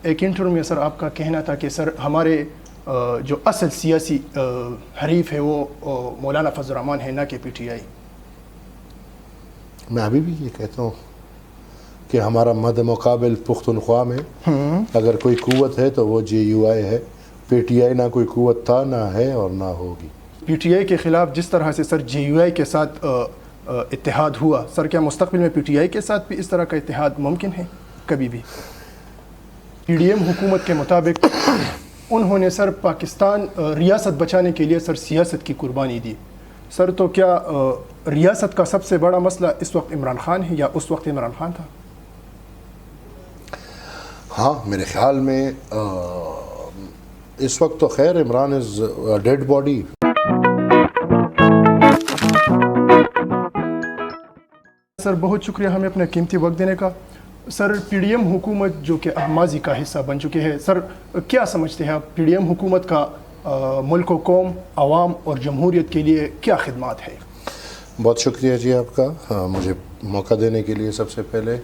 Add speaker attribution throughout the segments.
Speaker 1: ایک انٹرویو میں سر آپ کا کہنا تھا کہ سر ہمارے جو اصل سیاسی حریف ہے وہ مولانا فضل الرحمان ہے، نہ کہ پی ٹی آئی۔
Speaker 2: میں ابھی بھی یہ کہتا ہوں کہ ہمارا مد مقابل پختونخوا میں اگر کوئی قوت ہے تو وہ جے یو آئی ہے۔ پی ٹی آئی نہ کوئی قوت تھا، نہ ہے اور نہ ہوگی۔
Speaker 1: پی ٹی آئی کے خلاف جس طرح سے سر جے یو آئی کے ساتھ اتحاد ہوا، سر کیا مستقبل میں پی ٹی آئی کے ساتھ بھی اس طرح کا اتحاد ممکن ہے کبھی بھی؟ پی ڈی ایم حکومت کے مطابق انہوں نے سر پاکستان ریاست بچانے کے لیے سر سیاست کی قربانی دی۔ سر تو کیا ریاست کا سب سے بڑا مسئلہ اس وقت عمران خان ہے یا اس وقت عمران خان تھا؟
Speaker 2: ہاں، میرے خیال میں اس وقت تو خیر عمران از ڈیڈ باڈی۔
Speaker 1: سر بہت شکریہ ہمیں اپنا قیمتی وقت دینے کا۔ سر پی ڈی ایم حکومت جو کہ ماضی کا حصہ بن چکے ہیں، سر کیا سمجھتے ہیں آپ پی ڈی ایم حکومت کا ملک و قوم، عوام اور جمہوریت کے لیے کیا خدمات ہے؟
Speaker 2: بہت شکریہ جی آپ کا مجھے موقع دینے کے لیے۔ سب سے پہلے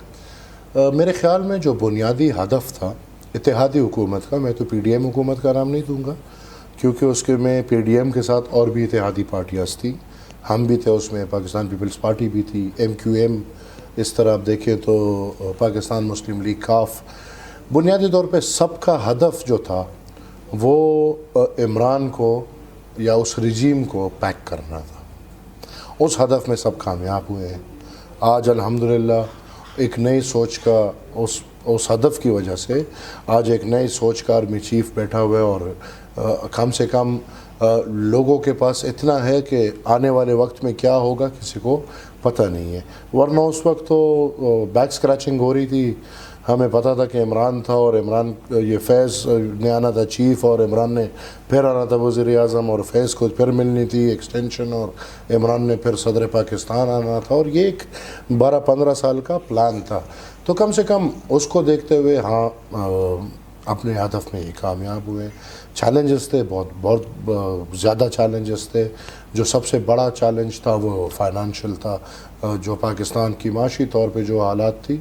Speaker 2: میرے خیال میں جو بنیادی ہدف تھا اتحادی حکومت کا، میں تو پی ڈی ایم حکومت کا نام نہیں دوں گا کیونکہ اس کے میں پی ڈی ایم کے ساتھ اور بھی اتحادی پارٹیاں تھیں، ہم بھی تھے اس میں، پاکستان پیپلز پارٹی بھی تھی، ایم کیو ایم، اس طرح آپ دیکھیں تو پاکستان مسلم لیگ، کاف۔ بنیادی طور پہ سب کا ہدف جو تھا وہ عمران کو یا اس رجیم کو پیک کرنا تھا۔ اس ہدف میں سب کامیاب ہوئے ہیں۔ آج الحمدللہ ایک نئی سوچ کا اس ہدف کی وجہ سے آج ایک نئی سوچ کا آرمی چیف بیٹھا ہوا ہے، اور کم سے کم لوگوں کے پاس اتنا ہے کہ آنے والے وقت میں کیا ہوگا کسی کو پتہ نہیں ہے، ورنہ اس وقت تو بیک سکریچنگ ہو رہی تھی۔ ہمیں پتہ تھا کہ عمران تھا اور عمران یہ فیض نے آنا تھا چیف، اور عمران نے پھر آنا تھا وزیر اعظم، اور فیض کو پھر ملنی تھی ایکسٹینشن، اور عمران نے پھر صدر پاکستان آنا تھا، اور یہ ایک 12-15 سال کا پلان تھا۔ تو کم سے کم اس کو دیکھتے ہوئے ہاں اپنے ہدف میں یہ کامیاب ہوئے۔ چیلنجز تھے، بہت زیادہ چیلنجز تھے۔ جو سب سے بڑا چیلنج تھا وہ فائنانشل تھا، جو پاکستان کی معاشی طور پہ جو حالات تھی،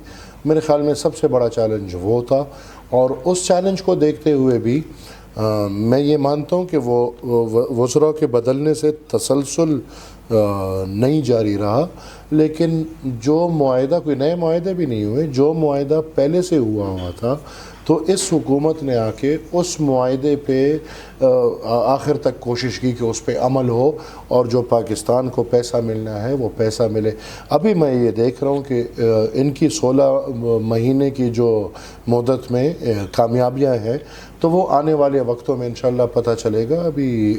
Speaker 2: میرے خیال میں سب سے بڑا چیلنج وہ تھا۔ اور اس چیلنج کو دیکھتے ہوئے بھی میں یہ مانتا ہوں کہ وہ وزراء کے بدلنے سے تسلسل نہیں جاری رہا، لیکن جو معاہدہ، کوئی نئے معاہدے بھی نہیں ہوئے، جو معاہدہ پہلے سے ہوا تھا تو اس حکومت نے آ کے اس معاہدے پہ آخر تک کوشش کی کہ اس پہ عمل ہو، اور جو پاکستان کو پیسہ ملنا ہے وہ پیسہ ملے۔ ابھی میں یہ دیکھ رہا ہوں کہ ان کی 16 مہینے کی جو مدت میں کامیابیاں ہیں تو وہ آنے والے وقتوں میں انشاءاللہ پتہ چلے گا۔ ابھی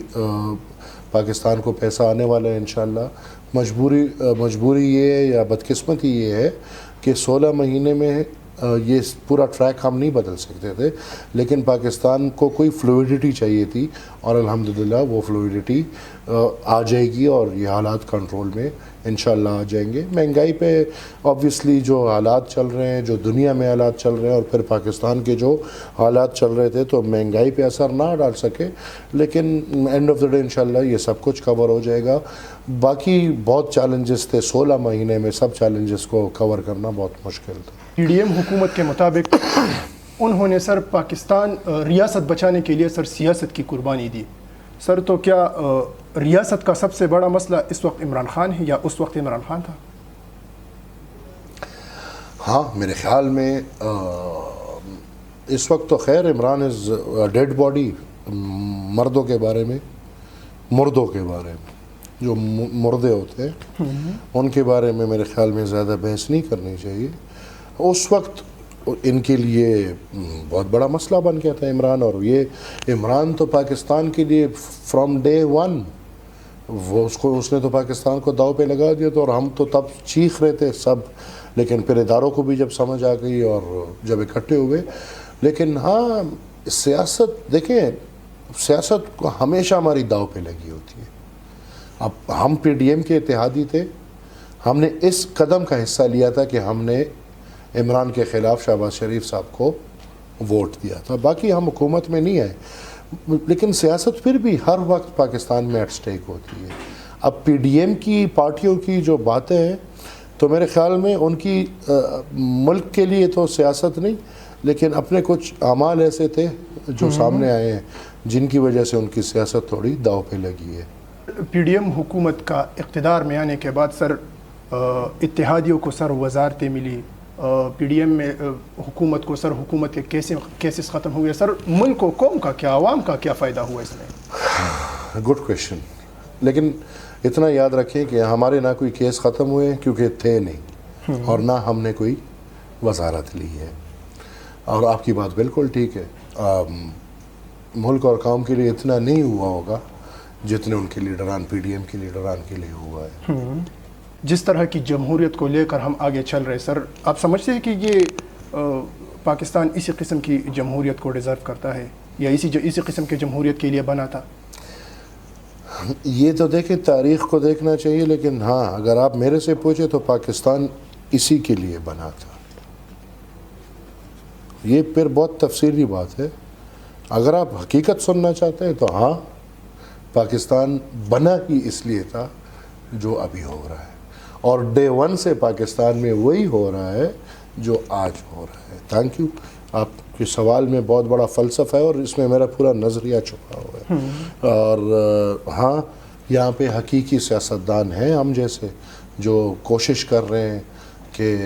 Speaker 2: پاکستان کو پیسہ آنے والا ہے انشاءاللہ۔ مجبوری یہ ہے یا بدقسمتی یہ ہے کہ 16 مہینے میں یہ پورا ٹریک ہم نہیں بدل سکتے تھے، لیکن پاکستان کو کوئی فلوئڈٹی چاہیے تھی، اور الحمدللہ وہ فلوئڈٹی آ جائے گی، اور یہ حالات کنٹرول میں انشاءاللہ آ جائیں گے۔ مہنگائی پہ آبویسلی جو حالات چل رہے ہیں، جو دنیا میں حالات چل رہے ہیں، اور پھر پاکستان کے جو حالات چل رہے تھے، تو مہنگائی پہ اثر نہ ڈال سکے، لیکن اینڈ آف دا ڈے انشاءاللہ یہ سب کچھ کور ہو جائے گا۔ باقی بہت چیلنجز تھے، 16 مہینے میں سب چیلنجز کو کور کرنا بہت مشکل تھا۔
Speaker 1: پی ڈی ایم حکومت کے مطابق انہوں نے سر پاکستان ریاست بچانے کے لیے سر سیاست کی قربانی دی۔ سر تو کیا ریاست کا سب سے بڑا مسئلہ اس وقت عمران خان ہے یا اس وقت عمران خان تھا؟
Speaker 2: ہاں، میرے خیال میں اس وقت تو خیر عمران از ڈیڈ باڈی۔ مردوں کے بارے میں جو مردے ہوتے ہیں ان کے بارے میں میرے خیال میں زیادہ بحث نہیں کرنی چاہیے۔ اس وقت ان کے لیے بہت بڑا مسئلہ بن گیا تھا عمران، اور یہ عمران تو پاکستان کے لیے فرام ڈے ون اس نے تو پاکستان کو داؤ پہ لگا دیا تھا، اور ہم تو تب چیخ رہے تھے سب، لیکن پھر اداروں کو بھی جب سمجھ آ گئی اور جب اکٹھے ہوئے۔ لیکن ہاں، سیاست دیکھیں، سیاست کو ہمیشہ ہماری داؤ پہ لگی ہوتی ہے۔ اب ہم پی ڈی ایم کے اتحادی تھے، ہم نے اس قدم کا حصہ لیا تھا کہ ہم نے عمران کے خلاف شہباز شریف صاحب کو ووٹ دیا تھا، باقی ہم حکومت میں نہیں آئے، لیکن سیاست پھر بھی ہر وقت پاکستان میں ایٹ سٹیک ہوتی ہے۔ اب پی ڈی ایم کی پارٹیوں کی جو باتیں ہیں تو میرے خیال میں ان کی ملک کے لیے تو سیاست نہیں، لیکن اپنے کچھ اعمال ایسے تھے جو سامنے آئے ہیں جن کی وجہ سے ان کی سیاست تھوڑی داؤ پہ لگی ہے.
Speaker 1: پی ڈی ایم حکومت کا اقتدار میں آنے کے بعد سر اتحادیوں کو سر وزارتیں ملی, پی ڈی ایم میں حکومت کو سر حکومت کے کیسز ختم ہوئے. سر ملک و قوم کا کیا, عوام کا کیا فائدہ ہوا اس میں؟
Speaker 2: Good question. لیکن اتنا یاد رکھیں کہ ہمارے نہ کوئی کیس ختم ہوئے کیونکہ تھے نہیں, اور نہ ہم نے کوئی وزارت لی ہے. اور آپ کی بات بالکل ٹھیک ہے, ملک اور قوم کے لیے اتنا نہیں ہوا ہوگا جتنے ان کے لیڈران, پی ڈی ایم کے لیڈران کے لیے ہوا ہے.
Speaker 1: جس طرح کی جمہوریت کو لے کر ہم آگے چل رہے سر, آپ سمجھتے ہیں کہ یہ پاکستان اسی قسم کی جمہوریت کو ڈیزرو کرتا ہے یا اسی قسم کی جمہوریت کے لیے بنا تھا؟
Speaker 2: یہ تو دیکھیں تاریخ کو دیکھنا چاہیے, لیکن ہاں اگر آپ میرے سے پوچھیں تو پاکستان اسی کے لیے بنا تھا. یہ پھر بہت تفصیلی بات ہے. اگر آپ حقیقت سننا چاہتے ہیں تو ہاں پاکستان بنا ہی اس لیے تھا جو ابھی ہو رہا ہے, اور ڈے ون سے پاکستان میں وہی ہو رہا ہے جو آج ہو رہا ہے. Thank you. آپ کے سوال میں بہت بڑا فلسفہ ہے اور اس میں میرا پورا نظریہ چھپا ہوا ہے. اور ہاں یہاں پہ حقیقی سیاستدان ہیں ہم جیسے, جو کوشش کر رہے ہیں کہ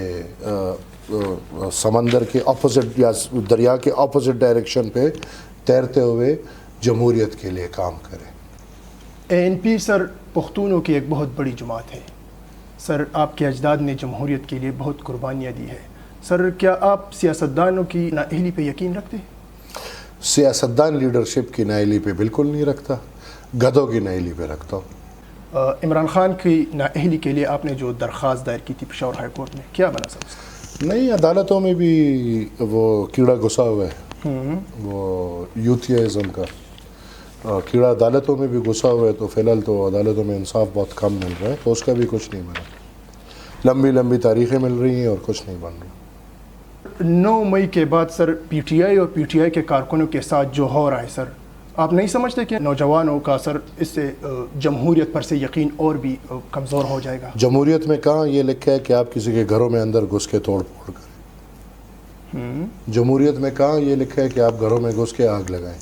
Speaker 2: سمندر کے اپوزٹ یا دریا کے اپوزٹ ڈائریکشن پہ تیرتے ہوئے جمہوریت کے لیے کام کریں.
Speaker 1: اے این پی سر پختونوں کی ایک بہت بڑی جماعت ہے سر. آپ کے اجداد نے جمہوریت کے لیے بہت قربانیاں دی ہے سر. کیا آپ سیاستدانوں کی نااہلی پہ یقین رکھتے ہیں؟
Speaker 2: سیاستدان لیڈرشپ کی نااہلی پہ بالکل نہیں رکھتا, گدھوں کی نااہلی پہ رکھتا ہوں.
Speaker 1: عمران خان کی نااہلی کے لیے آپ نے جو درخواست دائر کی تھی پشاور ہائی کورٹ میں, کیا بنا سر اس کا؟
Speaker 2: نہیں, عدالتوں میں بھی وہ کیڑا گھسا ہوا ہے, وہ یوتھیازم کا کیڑا عدالتوں میں بھی گھسا ہوا ہے. تو فی الحال تو عدالتوں میں انصاف بہت کم مل رہا ہے, تو اس کا بھی کچھ نہیں بنا. لمبی لمبی تاریخیں مل رہی ہیں اور کچھ نہیں بن رہا.
Speaker 1: 9 مئی کے بعد سر پی ٹی آئی اور پی ٹی آئی کے کارکنوں کے ساتھ جو ہو رہا ہے سر, آپ نہیں سمجھتے کہ نوجوانوں کا سر اس سے جمہوریت پر سے یقین اور بھی کمزور ہو جائے گا؟
Speaker 2: جمہوریت میں کہاں یہ لکھا ہے کہ آپ کسی کے گھروں میں اندر گھس کے توڑ پھوڑ کریں؟ جمہوریت میں کہاں یہ لکھا ہے کہ آپ گھروں میں گھس کے آگ لگائیں؟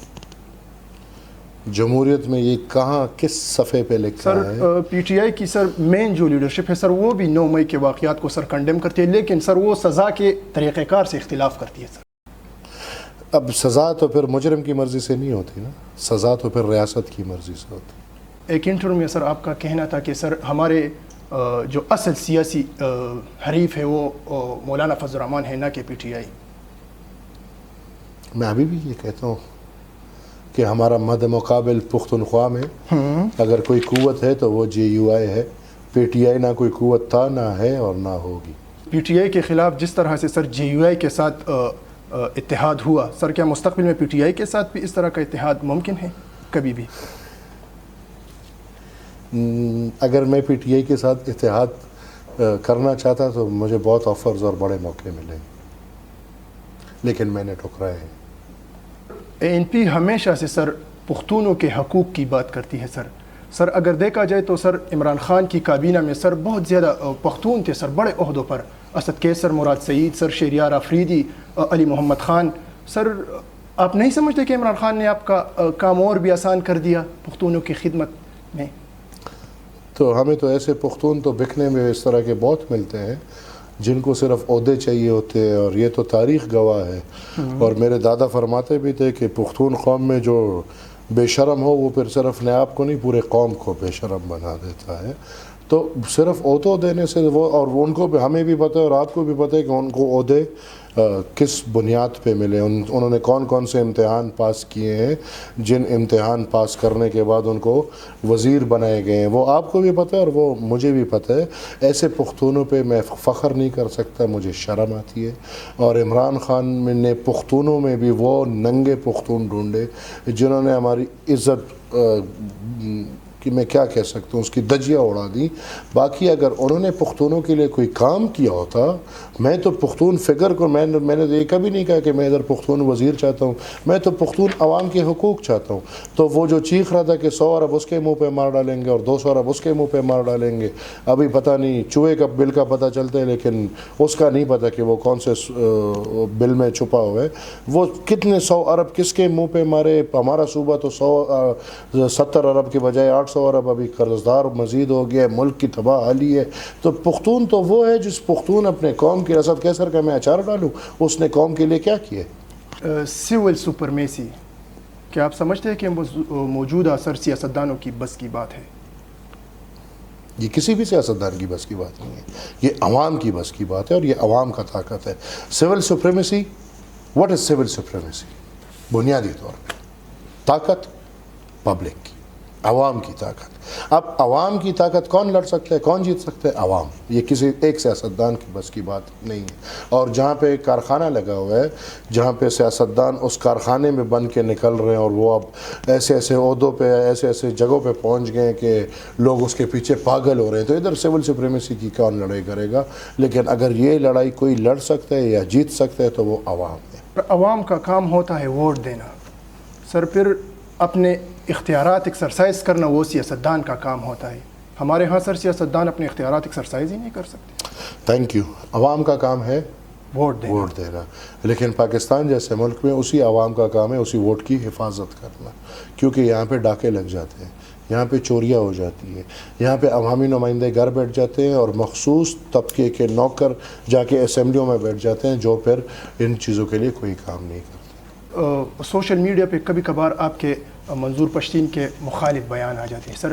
Speaker 2: جمہوریت میں یہ کہاں کس صفحے پہ لکھا ہے؟
Speaker 1: سر پی ٹی آئی کی سر مین جو لیڈرشپ ہے سر, وہ بھی 9 مئی کے واقعات کو سر کنڈیم کرتی ہے, لیکن سر وہ سزا کے طریقہ کار سے اختلاف کرتی ہے سر.
Speaker 2: اب سزا تو پھر مجرم کی مرضی سے نہیں ہوتی نا, سزا تو پھر ریاست کی مرضی سے ہوتی.
Speaker 1: ایک انٹرویو میں سر آپ کا کہنا تھا کہ سر ہمارے جو اصل سیاسی حریف ہے وہ مولانا فضل الرحمان ہے, نہ کہ پی ٹی آئی.
Speaker 2: میں ابھی بھی یہ کہتا ہوں کہ ہمارا مد مقابل پختونخوا میں اگر کوئی قوت ہے تو وہ جے یو آئی ہے. پی ٹی آئی نہ کوئی قوت تھا, نہ ہے اور نہ ہوگی.
Speaker 1: پی ٹی آئی کے خلاف جس طرح سے سر جے یو آئی کے ساتھ اتحاد ہوا سر, کیا مستقبل میں پی ٹی آئی کے ساتھ بھی اس طرح کا اتحاد ممکن ہے کبھی بھی؟
Speaker 2: اگر میں پی ٹی آئی کے ساتھ اتحاد کرنا چاہتا تو مجھے بہت آفرز اور بڑے موقع ملے, لیکن میں نے ٹھکرائے ہیں.
Speaker 1: اے این پی ہمیشہ سے سر پختونوں کے حقوق کی بات کرتی ہے سر. سر اگر دیکھا جائے تو سر عمران خان کی کابینہ میں سر بہت زیادہ پختون تھے سر, بڑے عہدوں پر. اسد کیسر, مراد سعید سر, شہریار آفریدی, علی محمد خان. سر آپ نہیں سمجھتے کہ عمران خان نے آپ کا کام اور بھی آسان کر دیا پختونوں کی خدمت میں؟
Speaker 2: تو ہمیں تو ایسے پختون تو بکنے میں اس طرح کے بہت ملتے ہیں جن کو صرف عہدے چاہیے ہوتے ہیں, اور یہ تو تاریخ گواہ ہے. اور میرے دادا فرماتے بھی تھے کہ پختون قوم میں جو بے شرم ہو وہ پھر صرف اپنے آپ کو نہیں پورے قوم کو بے شرم بنا دیتا ہے. تو صرف عہدوں دینے سے وہ, اور ان کو بھی, ہمیں بھی پتہ ہے اور آپ کو بھی پتہ ہے کہ ان کو عہدے کس بنیاد پہ ملے, انہوں نے کون کون سے امتحان پاس کیے ہیں, جن امتحان پاس کرنے کے بعد ان کو وزیر بنائے گئے ہیں, وہ آپ کو بھی پتہ ہے اور وہ مجھے بھی پتہ ہے. ایسے پختونوں پہ میں فخر نہیں کر سکتا, مجھے شرم آتی ہے. اور عمران خان نے پختونوں میں بھی وہ ننگے پختون ڈھونڈے جنہوں نے ہماری عزت کہ میں کیا کہہ سکتا ہوں، اس کی دجیاں اڑا دی. باقی اگر انہوں نے پختونوں کے لیے کوئی کام کیا ہوتا، میں تو پختون فگر کو میں نے یہ کبھی نہیں کہا کہ میں ادھر پختون وزیر چاہتا ہوں، میں تو پختون عوام کے حقوق چاہتا ہوں. تو وہ جو چیخ رہا تھا کہ 100 ارب اس کے منہ پہ مار ڈالیں گے اور 200 ارب اس کے منہ پہ مار ڈالیں گے، ابھی پتہ نہیں چوہے کا بل کا پتہ چلتا ہے لیکن اس کا نہیں پتہ کہ وہ کون سے بل میں چھپا ہوا ہے. وہ کتنے 100 ارب کس کے منہ پہ مارے؟ ہمارا صوبہ تو 70 ارب کے بجائے 800 ارب ابھی قرضدار مزید ہو گیا ہے، ملک کی تباہ حالی ہے. تو پختون تو وہ ہے جس پختون اپنے قوم کی رسد کیسر کا میں اچار ڈالوں، اس نے قوم کے لیے کیا کیا؟
Speaker 1: سول سپرمیسی، کیا آپ سمجھتے ہیں کہ موجودہ سر سیاستدانوں کی بس کی بات ہے؟
Speaker 2: یہ کسی بھی سیاستدان کی بس کی بات نہیں ہے، یہ عوام کی بس کی بات ہے اور یہ عوام کا طاقت ہے. Civil supremacy, what is civil supremacy? بنیادی طور پہ طاقت پبلک کی، عوام کی طاقت. اب عوام کی طاقت کون لڑ سکتا ہے، کون جیت سکتا ہے؟ عوام. یہ کسی ایک سیاستدان کی بس کی بات نہیں ہے. اور جہاں پہ کارخانہ لگا ہوا ہے، جہاں پہ سیاستدان اس کارخانے میں بن کے نکل رہے ہیں اور وہ اب ایسے ایسے عہدوں پہ ایسے ایسے جگہوں پہ پہنچ گئے ہیں کہ لوگ اس کے پیچھے پاگل ہو رہے ہیں، تو ادھر سول سپریمیسی کی کون لڑائی کرے گا؟ لیکن اگر یہ لڑائی کوئی لڑ سکتا ہے یا جیت سکتا ہے تو وہ عوام ہے.
Speaker 1: عوام کا کام ہوتا ہے ووٹ دینا سر، پھر اپنے اختیارات ایکسرسائز کرنا وہ سیاستدان کا کام ہوتا ہے. ہمارے ہاں سر سیاستدان اپنے اختیارات ایکسرسائز ہی نہیں کر سکتے.
Speaker 2: Thank you. عوام کا کام ہے
Speaker 1: ووٹ
Speaker 2: دینا، لیکن پاکستان جیسے ملک میں اسی عوام کا کام ہے اسی ووٹ کی حفاظت کرنا، کیونکہ یہاں پہ ڈاکے لگ جاتے ہیں، یہاں پہ چوریاں ہو جاتی ہیں، یہاں پہ عوامی نمائندے گھر بیٹھ جاتے ہیں اور مخصوص طبقے کے نوکر جا کے اسمبلیوں میں بیٹھ جاتے ہیں جو پھر ان چیزوں کے لیے کوئی کام نہیں کرتے.
Speaker 1: سوشل میڈیا پہ کبھی کبھار آپ کے منظور پشتین کے مخالف بیان آ جاتے ہیں سر.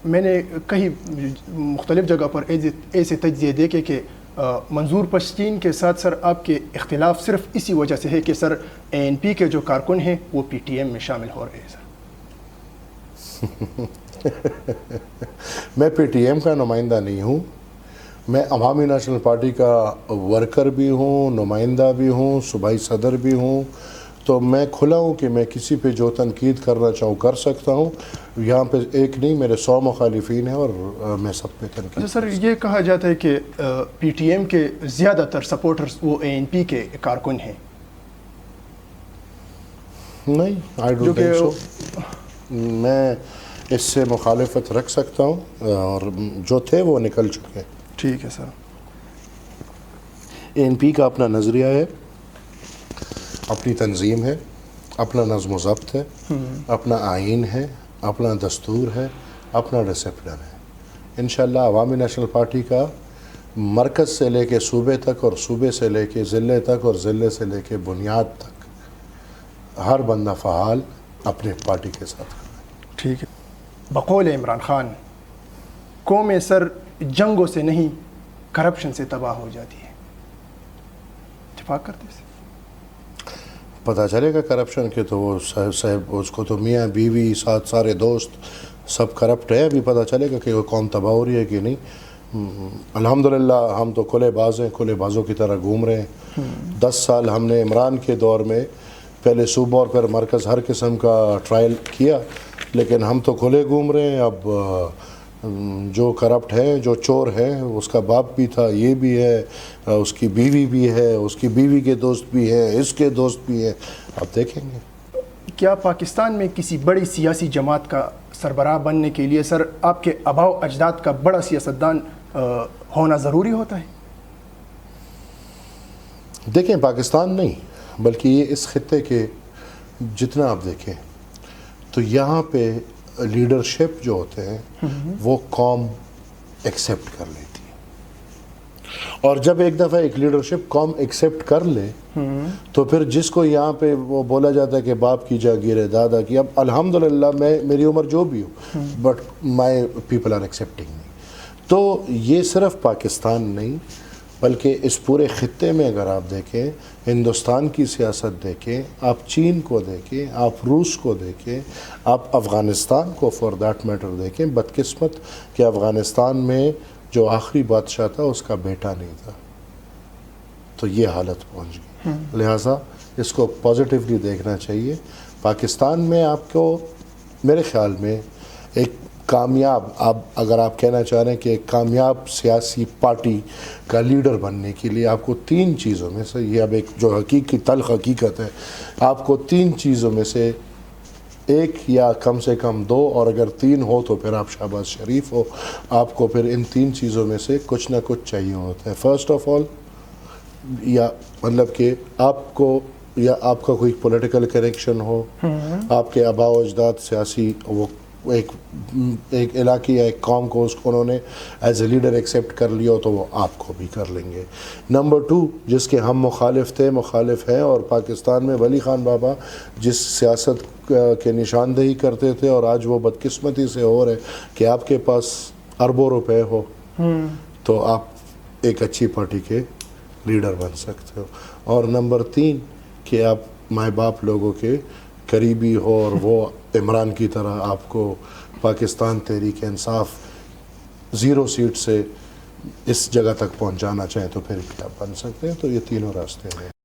Speaker 1: میں نے کئی مختلف جگہ پر ایسے تجزیے دیکھے کہ منظور پشتین کے ساتھ سر آپ کے اختلاف صرف اسی وجہ سے ہے کہ سر ANP کے جو کارکن ہیں وہ PTM میں شامل ہو رہے ہیں سر.
Speaker 2: میں PTM کا نمائندہ نہیں ہوں، میں عوامی نیشنل پارٹی کا ورکر بھی ہوں، نمائندہ بھی ہوں، صوبائی صدر بھی ہوں. تو میں کھلا ہوں کہ میں کسی پہ جو تنقید کرنا چاہوں کر سکتا ہوں. یہاں پہ ایک نہیں، میرے 100 مخالفین ہیں اور میں سب پہ تنقید.
Speaker 1: سر یہ کہا جاتا ہے کہ PTM کے زیادہ تر سپورٹرز وہ ANP کے کارکن ہیں.
Speaker 2: نہیں، آئی ڈونٹ تھنک سو. میں اس سے مخالفت رکھ سکتا ہوں اور جو تھے وہ نکل چکے.
Speaker 1: ٹھیک ہے سر.
Speaker 2: ANP کا اپنا نظریہ ہے، اپنی تنظیم ہے، اپنا نظم و ضبط ہے، اپنا آئین ہے، اپنا دستور ہے، اپنا ڈسپلن ہے. انشاءاللہ عوامی نیشنل پارٹی کا مرکز سے لے کے صوبے تک اور صوبے سے لے کے ضلع تک اور ضلع سے لے کے بنیاد تک ہر بندہ فعال اپنے پارٹی کے ساتھ.
Speaker 1: ٹھیک ہے. بقول عمران خان قومیں سر جنگوں سے نہیں کرپشن سے تباہ ہو جاتی ہے. اتفاق کرتے ہیں؟
Speaker 2: پتہ چلے گا کرپشن کے تو وہ صاحب اس کو تو میاں بیوی ساتھ سارے دوست سب کرپٹ ہے. ابھی پتہ چلے گا کہ وہ قوم تباہ ہو رہی ہے کہ نہیں. الحمدللہ ہم تو کھلے باز ہیں، کھلے بازوں کی طرح گھوم رہے ہیں. 10 سال ہم نے عمران کے دور میں پہلے صوبہ اور پھر مرکز ہر قسم کا ٹرائل کیا، لیکن ہم تو کھلے گھوم رہے ہیں. اب جو کرپٹ ہے، جو چور ہے، اس کا باپ بھی تھا، یہ بھی ہے، اس کی بیوی بھی ہے، اس کی بیوی کے دوست بھی ہیں، اس کے دوست بھی ہیں. آپ دیکھیں گے.
Speaker 1: کیا پاکستان میں کسی بڑی سیاسی جماعت کا سربراہ بننے کے لیے سر آپ کے آباء و اجداد کا بڑا سیاستدان ہونا ضروری ہوتا ہے؟
Speaker 2: دیکھیں، پاکستان نہیں بلکہ یہ اس خطے کے جتنا آپ دیکھیں تو یہاں پہ لیڈرشپ جو ہوتے ہیں وہ قوم ایکسیپٹ کر لیتی ہے. اور جب ایک دفعہ ایک لیڈرشپ قوم ایکسیپٹ کر لے تو پھر جس کو یہاں پہ وہ بولا جاتا ہے کہ باپ کی جاگیر ہے، دادا کی. اب الحمدللہ میری عمر جو بھی ہو but my people are accepting me. تو یہ صرف پاکستان نہیں بلکہ اس پورے خطے میں اگر آپ دیکھیں، ہندوستان کی سیاست دیکھیں، آپ چین کو دیکھیں، آپ روس کو دیکھیں، آپ افغانستان کو فار دیٹ میٹر دیکھیں. بدقسمت کہ افغانستان میں جو آخری بادشاہ تھا اس کا بیٹا نہیں تھا، تو یہ حالت پہنچ گئی. لہٰذا اس کو پازیٹیولی دیکھنا چاہیے. پاکستان میں آپ کو میرے خیال میں ایک کامیاب، آپ اگر آپ کہنا چاہ رہے ہیں کہ ایک کامیاب سیاسی پارٹی کا لیڈر بننے کے لیے آپ کو 3 چیزوں میں سے، یہ اب ایک جو حقیقی تلخ حقیقت ہے، آپ کو 3 چیزوں میں سے ایک یا کم سے کم 2، اور اگر 3 ہو تو پھر آپ شہباز شریف ہو، آپ کو پھر ان 3 چیزوں میں سے کچھ نہ کچھ چاہیے ہوتا ہے۔ فرسٹ آف آل، یا مطلب کہ آپ کو، یا آپ کا کوئی پولیٹیکل کنیکشن ہو، آپ کے آباء و اجداد سیاسی، وہ ایک علاقے یا ایک قوم کو انہوں نے ایز اے لیڈر ایکسیپٹ کر لیا ہو تو وہ آپ کو بھی کر لیں گے۔ نمبر 2، جس کے ہم مخالف ہیں، اور پاکستان میں ولی خان بابا جس سیاست کے نشاندہی کرتے تھے، اور آج وہ بدقسمتی سے ہو رہے کہ آپ کے پاس اربوں روپے ہو تو آپ ایک اچھی پارٹی کے لیڈر بن سکتے ہو۔ اور نمبر 3 کہ آپ ماں باپ لوگوں کے قریبی ہو، اور وہ عمران کی طرح آپ کو پاکستان تحریک انصاف 0 سیٹ سے اس جگہ تک پہنچانا چاہیں تو پھر بھی آپ بن سکتے ہیں۔ تو یہ تینوں راستے ہیں۔